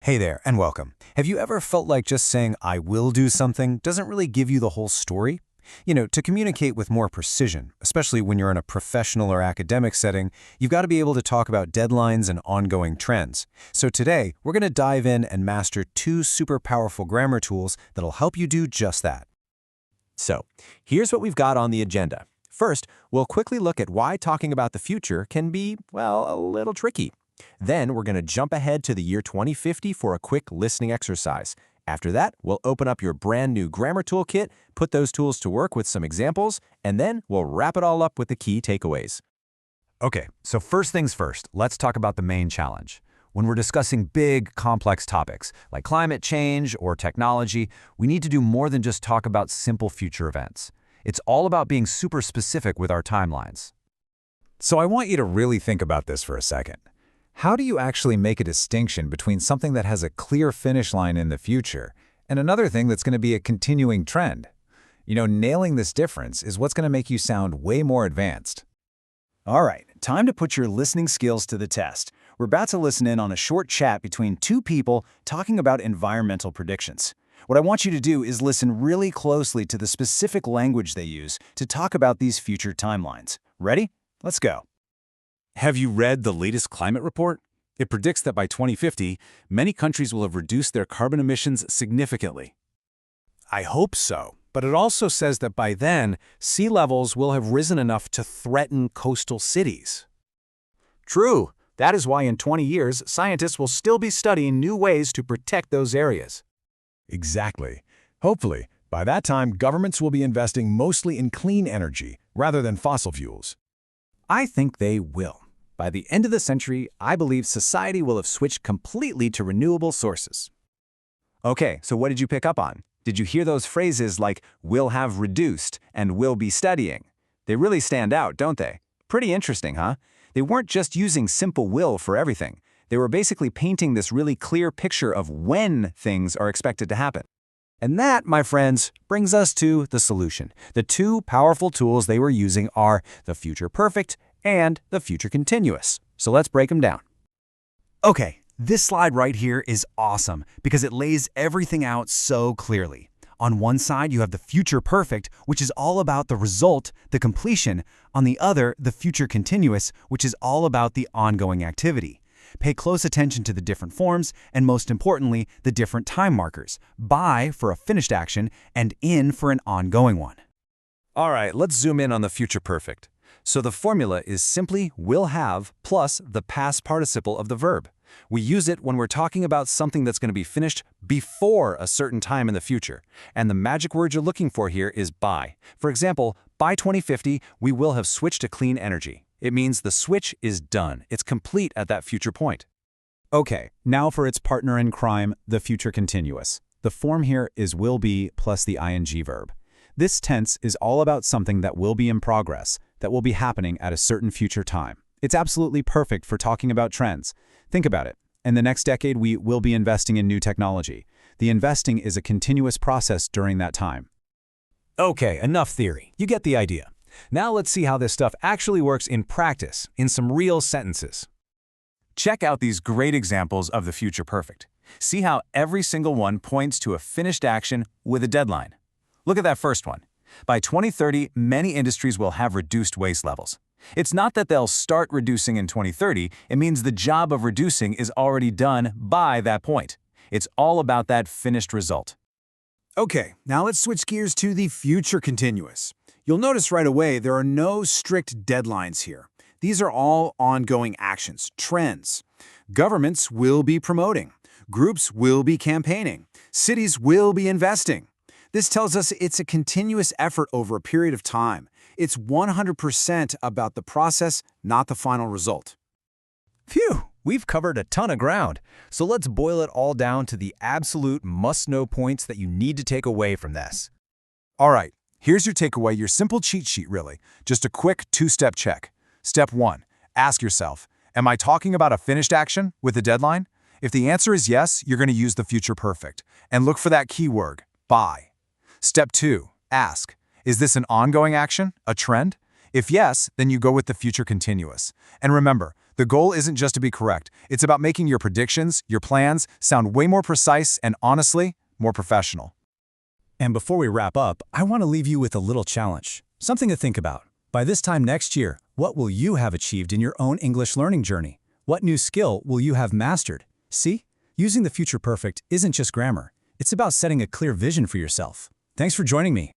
Hey there, and welcome. Have you ever felt like just saying, I will do something, doesn't really give you the whole story? To communicate with more precision, especially when you're in a professional or academic setting, you've got to be able to talk about deadlines and ongoing trends. So today, we're going to dive in and master two super powerful grammar tools that'll help you do just that. So, here's what we've got on the agenda. First, we'll quickly look at why talking about the future can be, well, a little tricky. Then we're going to jump ahead to the year 2050 for a quick listening exercise. After that, we'll open up your brand new grammar toolkit, put those tools to work with some examples, and then we'll wrap it all up with the key takeaways. Okay, so first things first, let's talk about the main challenge. When we're discussing big, complex topics like climate change or technology, we need to do more than just talk about simple future events. It's all about being super specific with our timelines. So I want you to really think about this for a second. How do you actually make a distinction between something that has a clear finish line in the future and another thing that's going to be a continuing trend? Nailing this difference is what's going to make you sound way more advanced. All right, time to put your listening skills to the test. We're about to listen in on a short chat between two people talking about environmental predictions. What I want you to do is listen really closely to the specific language they use to talk about these future timelines. Ready? Let's go. Have you read the latest climate report? It predicts that by 2050, many countries will have reduced their carbon emissions significantly. I hope so, but it also says that by then, sea levels will have risen enough to threaten coastal cities. True. That is why in 20 years, scientists will still be studying new ways to protect those areas. Exactly. Hopefully, by that time, governments will be investing mostly in clean energy rather than fossil fuels. I think they will. By the end of the century, I believe society will have switched completely to renewable sources. Okay, so what did you pick up on? Did you hear those phrases like will have reduced and will be studying? They really stand out, don't they? Pretty interesting, huh? They weren't just using simple will for everything. They were basically painting this really clear picture of when things are expected to happen. And that, my friends, brings us to the solution. The two powerful tools they were using are the future perfect and the future continuous. So let's break them down. Okay, this slide right here is awesome because it lays everything out so clearly. On one side, you have the future perfect, which is all about the result, the completion. On the other, the future continuous, which is all about the ongoing activity. Pay close attention to the different forms and, most importantly, the different time markers. By for a finished action and in for an ongoing one. All right, let's zoom in on the future perfect. So the formula is simply will have plus the past participle of the verb. We use it when we're talking about something that's going to be finished before a certain time in the future. And the magic word you're looking for here is by. For example, by 2050, we will have switched to clean energy. It means the switch is done. It's complete at that future point. Okay, now for its partner in crime, the future continuous. The form here is will be plus the ing verb. This tense is all about something that will be in progress, that will be happening at a certain future time. It's absolutely perfect for talking about trends. Think about it. In the next decade, we will be investing in new technology. The investing is a continuous process during that time. Okay, enough theory. You get the idea. Now let's see how this stuff actually works in practice, in some real sentences. Check out these great examples of the future perfect. See how every single one points to a finished action with a deadline. Look at that first one. By 2030, many industries will have reduced waste levels. It's not that they'll start reducing in 2030, it means the job of reducing is already done by that point. It's all about that finished result. Okay, now let's switch gears to the future continuous. You'll notice right away there are no strict deadlines here. These are all ongoing actions, trends. Governments will be promoting. Groups will be campaigning. Cities will be investing. This tells us it's a continuous effort over a period of time. It's 100% about the process, not the final result. Phew, we've covered a ton of ground. So let's boil it all down to the absolute must-know points that you need to take away from this. All right, here's your takeaway, your simple cheat sheet really. Just a quick two-step check. Step 1, ask yourself, am I talking about a finished action with a deadline? If the answer is yes, you're going to use the future perfect. And look for that keyword, by. Step 2, ask, is this an ongoing action, a trend? If yes, then you go with the future continuous. And remember, The goal isn't just to be correct. It's about making your predictions, your plans, sound way more precise and, honestly, more professional. And before we wrap up, I want to leave you with a little challenge. Something to think about. By this time next year, what will you have achieved in your own English learning journey? What new skill will you have mastered? See? Using the future perfect isn't just grammar. It's about setting a clear vision for yourself. Thanks for joining me.